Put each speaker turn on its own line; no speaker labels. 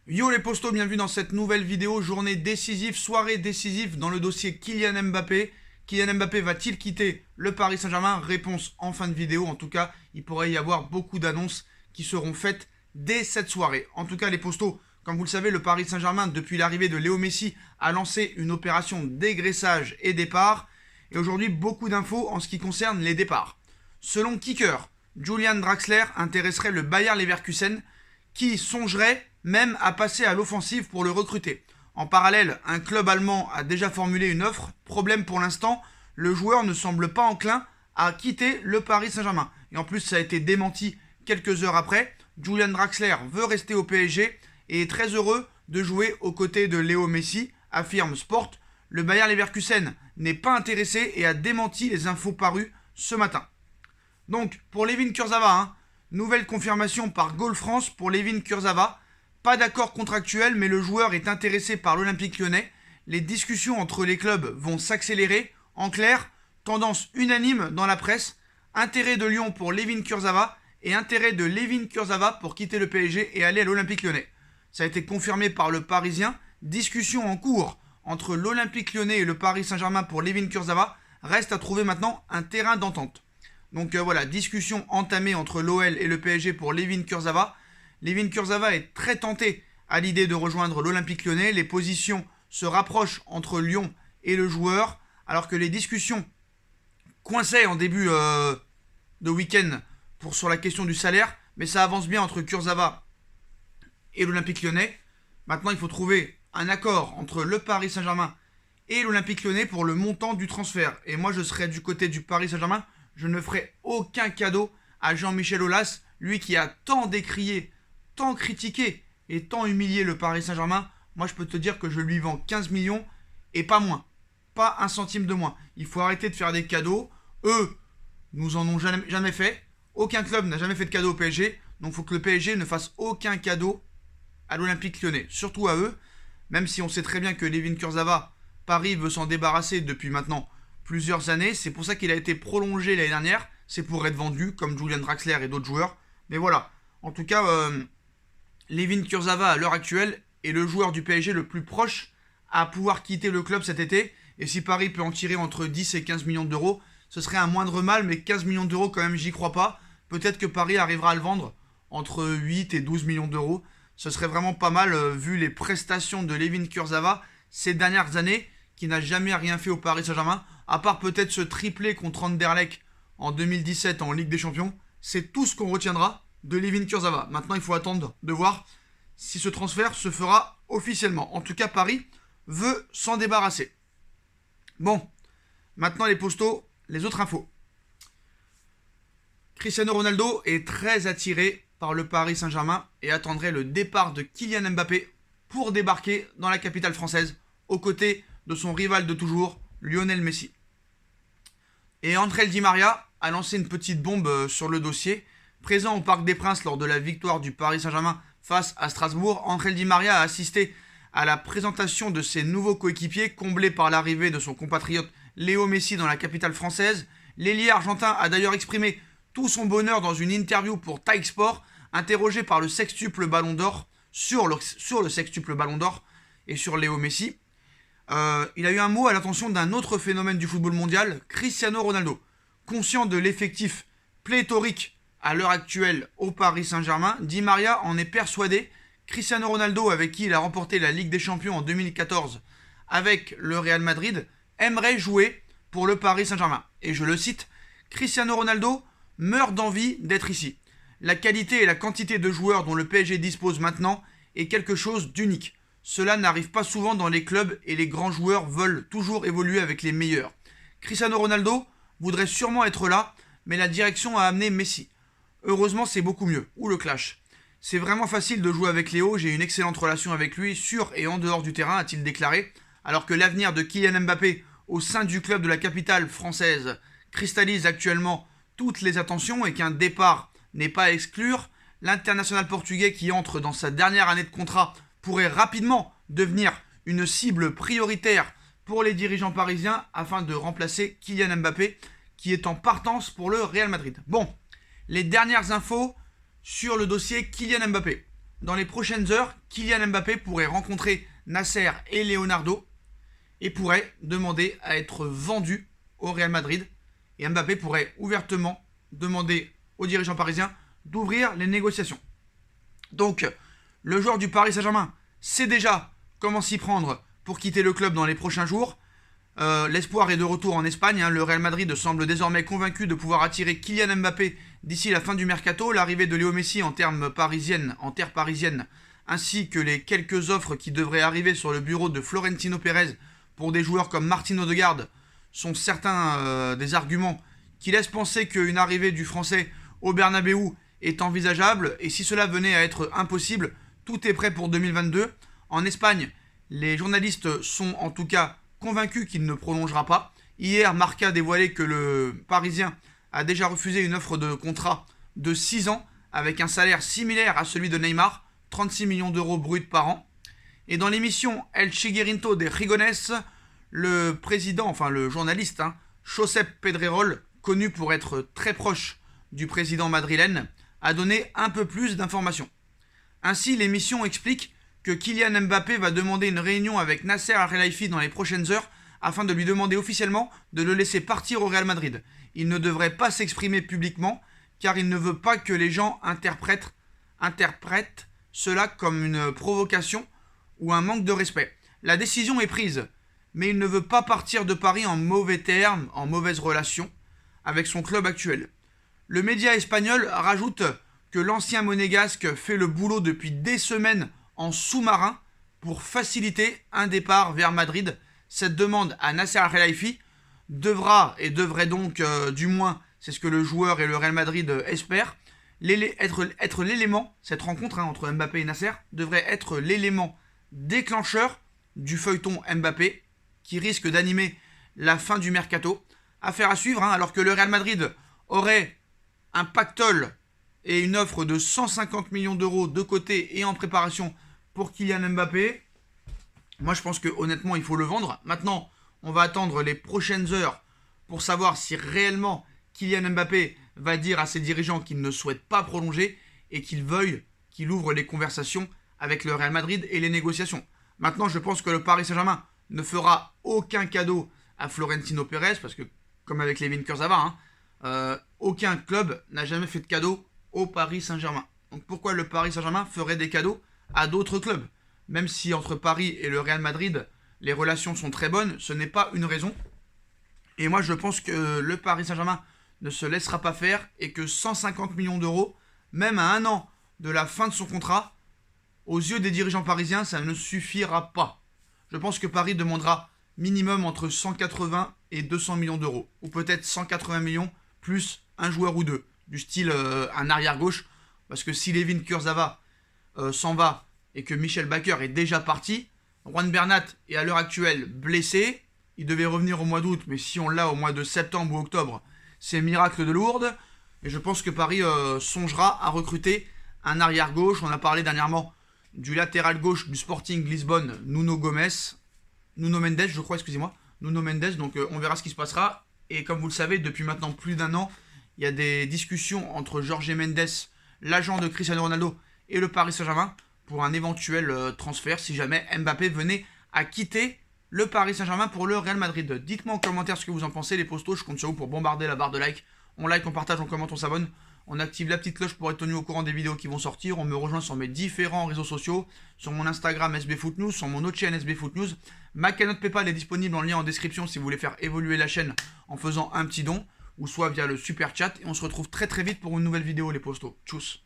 Yo les postos, bienvenue dans cette nouvelle vidéo, journée décisive, soirée décisive dans le dossier Kylian Mbappé. Kylian Mbappé va-t-il quitter le Paris Saint-Germain? Réponse en fin de vidéo. En tout cas, il pourrait y avoir beaucoup d'annonces qui seront faites dès cette soirée. En tout cas, les postos, comme vous le savez, le Paris Saint-Germain, depuis l'arrivée de Léo Messi, a lancé une opération dégraissage et départ. Et aujourd'hui, beaucoup d'infos en ce qui concerne les départs. Selon Kicker, Julian Draxler intéresserait le Bayer Leverkusen, qui songerait même à passer à l'offensive pour le recruter. En parallèle, un club allemand a déjà formulé une offre. Problème pour l'instant, le joueur ne semble pas enclin à quitter le Paris Saint-Germain. Et en plus, ça a été démenti quelques heures après. Julian Draxler veut rester au PSG et est très heureux de jouer aux côtés de Léo Messi, affirme Sport. Le Bayer Leverkusen n'est pas intéressé et a démenti les infos parues ce matin. Donc, pour Layvin Kurzawa, nouvelle confirmation par Goal France pour Layvin Kurzawa. Pas d'accord contractuel, mais le joueur est intéressé par l'Olympique Lyonnais. Les discussions entre les clubs vont s'accélérer. En clair, tendance unanime dans la presse. Intérêt de Lyon pour Layvin Kurzawa et intérêt de Layvin Kurzawa pour quitter le PSG et aller à l'Olympique Lyonnais. Ça a été confirmé par le Parisien. Discussion en cours entre l'Olympique Lyonnais et le Paris Saint-Germain pour Layvin Kurzawa. Reste à trouver maintenant un terrain d'entente. Donc voilà, discussion entamée entre l'OL et le PSG pour Layvin Kurzawa. Layvin Kurzawa est très tenté à l'idée de rejoindre l'Olympique Lyonnais. Les positions se rapprochent entre Lyon et le joueur, alors que les discussions coinçaient en début de week-end sur la question du salaire, mais ça avance bien entre Kurzawa et l'Olympique Lyonnais. Maintenant, il faut trouver un accord entre le Paris Saint-Germain et l'Olympique Lyonnais pour le montant du transfert. Et moi, je serai du côté du Paris Saint-Germain. Je ne ferai aucun cadeau à Jean-Michel Aulas, lui qui a tant décrié, tant critiqué et tant humilié le Paris Saint-Germain. Moi, je peux te dire que je lui vends 15 millions et pas moins. Pas un centime de moins. Il faut arrêter de faire des cadeaux. Eux, nous en ont jamais fait. Aucun club n'a jamais fait de cadeau au PSG. Donc, il faut que le PSG ne fasse aucun cadeau à l'Olympique Lyonnais. Surtout à eux. Même si on sait très bien que Layvin Kurzawa, Paris veut s'en débarrasser depuis maintenant plusieurs années. C'est pour ça qu'il a été prolongé l'année dernière. C'est pour être vendu, comme Julian Draxler et d'autres joueurs. Mais voilà. En tout cas, Layvin Kurzawa, à l'heure actuelle, est le joueur du PSG le plus proche à pouvoir quitter le club cet été. Et si Paris peut en tirer entre 10 et 15 millions d'euros, ce serait un moindre mal. Mais 15 millions d'euros, quand même, j'y crois pas. Peut-être que Paris arrivera à le vendre entre 8 et 12 millions d'euros. Ce serait vraiment pas mal, vu les prestations de Layvin Kurzawa ces dernières années, qui n'a jamais rien fait au Paris Saint-Germain, à part peut-être ce triplé contre Anderlecht en 2017 en Ligue des Champions. C'est tout ce qu'on retiendra de Layvin Kurzawa. Maintenant, il faut attendre de voir si ce transfert se fera officiellement. En tout cas, Paris veut s'en débarrasser. Bon, maintenant les postos, les autres infos. Cristiano Ronaldo est très attiré par le Paris Saint-Germain et attendrait le départ de Kylian Mbappé pour débarquer dans la capitale française aux côtés de son rival de toujours, Lionel Messi. Et Angel Di Maria a lancé une petite bombe sur le dossier. Présent au Parc des Princes lors de la victoire du Paris Saint-Germain face à Strasbourg, Angel Di Maria a assisté à la présentation de ses nouveaux coéquipiers, comblé par l'arrivée de son compatriote Léo Messi dans la capitale française. L'ailier argentin a d'ailleurs exprimé tout son bonheur dans une interview pour Taik Sport, interrogé par le sextuple Ballon d'Or sur le sextuple Ballon d'Or et sur Léo Messi. Il a eu un mot à l'attention d'un autre phénomène du football mondial, Cristiano Ronaldo. Conscient de l'effectif pléthorique à l'heure actuelle au Paris Saint-Germain, Di Maria en est persuadé. Cristiano Ronaldo, avec qui il a remporté la Ligue des Champions en 2014 avec le Real Madrid, aimerait jouer pour le Paris Saint-Germain. Et je le cite, Cristiano Ronaldo meurt d'envie d'être ici. La qualité et la quantité de joueurs dont le PSG dispose maintenant est quelque chose d'unique. Cela n'arrive pas souvent dans les clubs et les grands joueurs veulent toujours évoluer avec les meilleurs. Cristiano Ronaldo voudrait sûrement être là, mais la direction a amené Messi. Heureusement, c'est beaucoup mieux. Ou le clash. C'est vraiment facile de jouer avec Léo, j'ai une excellente relation avec lui, sur et en dehors du terrain, a-t-il déclaré, alors que l'avenir de Kylian Mbappé au sein du club de la capitale française cristallise actuellement toutes les attentions et qu'un départ n'est pas à exclure. L'international portugais qui entre dans sa dernière année de contrat pourrait rapidement devenir une cible prioritaire pour les dirigeants parisiens afin de remplacer Kylian Mbappé qui est en partance pour le Real Madrid. Bon, les dernières infos sur le dossier Kylian Mbappé. dans les prochaines heures, Kylian Mbappé pourrait rencontrer Nasser et Leonardo et pourrait demander à être vendu au Real Madrid. Et Mbappé pourrait ouvertement demander aux dirigeants parisiens d'ouvrir les négociations. Donc, le joueur du Paris Saint-Germain sait déjà comment s'y prendre pour quitter le club dans les prochains jours. L'espoir est de retour en Espagne. Le Real Madrid semble désormais convaincu de pouvoir attirer Kylian Mbappé d'ici la fin du mercato. L'arrivée de Léo Messi en terre parisienne, ainsi que les quelques offres qui devraient arriver sur le bureau de Florentino Pérez pour des joueurs comme Martin Odegaard sont certains des arguments qui laissent penser qu'une arrivée du Français au Bernabéu est envisageable. Et si cela venait à être impossible, tout est prêt pour 2022. En Espagne, les journalistes sont en tout cas convaincus qu'il ne prolongera pas. Hier, Marca a dévoilé que le Parisien a déjà refusé une offre de contrat de 6 ans avec un salaire similaire à celui de Neymar, 36 millions d'euros bruts par an. Et dans l'émission El Chiguerinto de Rigones, le journaliste, Josep Pedrerol, connu pour être très proche du président madrilène, a donné un peu plus d'informations. Ainsi, l'émission explique que Kylian Mbappé va demander une réunion avec Nasser Al-Khelaifi dans les prochaines heures afin de lui demander officiellement de le laisser partir au Real Madrid. Il ne devrait pas s'exprimer publiquement car il ne veut pas que les gens interprètent cela comme une provocation ou un manque de respect. La décision est prise, mais il ne veut pas partir de Paris en mauvais termes, en mauvaise relation avec son club actuel. Le média espagnol rajoute que l'ancien monégasque fait le boulot depuis des semaines en sous-marin pour faciliter un départ vers Madrid. Cette demande à Nasser Al-Khelaifi devrait donc, du moins, c'est ce que le joueur et le Real Madrid espèrent, être l'élément, cette rencontre entre Mbappé et Nasser devrait être l'élément déclencheur du feuilleton Mbappé qui risque d'animer la fin du mercato. Affaire à suivre, alors que le Real Madrid aurait un pactole et une offre de 150 millions d'euros de côté et en préparation pour Kylian Mbappé. Moi, je pense que honnêtement, il faut le vendre. Maintenant, on va attendre les prochaines heures pour savoir si réellement Kylian Mbappé va dire à ses dirigeants qu'il ne souhaite pas prolonger et qu'il ouvre les conversations avec le Real Madrid et les négociations. Maintenant, je pense que le Paris Saint-Germain ne fera aucun cadeau à Florentino Pérez parce que, comme avec Layvin Kurzawa, aucun club n'a jamais fait de cadeau au Paris Saint-Germain. Donc pourquoi le Paris Saint-Germain ferait des cadeaux à d'autres clubs? Même si entre Paris et le Real Madrid, les relations sont très bonnes, ce n'est pas une raison. Et moi, je pense que le Paris Saint-Germain ne se laissera pas faire et que 150 millions d'euros, même à 1 an de la fin de son contrat, aux yeux des dirigeants parisiens, ça ne suffira pas. Je pense que Paris demandera minimum entre 180 et 200 millions d'euros. Ou peut-être 180 millions plus un joueur ou deux. Du style un arrière-gauche. Parce que si Layvin Kurzawa s'en va et que Michel Bakker est déjà parti, Juan Bernat est à l'heure actuelle blessé. Il devait revenir au mois d'août, mais si on l'a au mois de septembre ou octobre, c'est miracle de Lourdes. Et je pense que Paris songera à recruter un arrière-gauche. On a parlé dernièrement du latéral gauche du Sporting Lisbonne, Nuno Mendes, Nuno Mendes, donc on verra ce qui se passera. Et comme vous le savez, depuis maintenant plus d'1 an, il y a des discussions entre Jorge Mendes, l'agent de Cristiano Ronaldo, et le Paris Saint-Germain pour un éventuel transfert si jamais Mbappé venait à quitter le Paris Saint-Germain pour le Real Madrid. Dites-moi en commentaire ce que vous en pensez, les postos, je compte sur vous pour bombarder la barre de like. On like, on partage, on commente, on s'abonne. On active la petite cloche pour être tenu au courant des vidéos qui vont sortir. On me rejoint sur mes différents réseaux sociaux, sur mon Instagram SBFootNews, sur mon autre chaîne SBFootNews. Ma cagnotte PayPal est disponible en lien en description si vous voulez faire évoluer la chaîne en faisant un petit don, ou soit via le super chat. Et on se retrouve très très vite pour une nouvelle vidéo, les postos. Tchuss.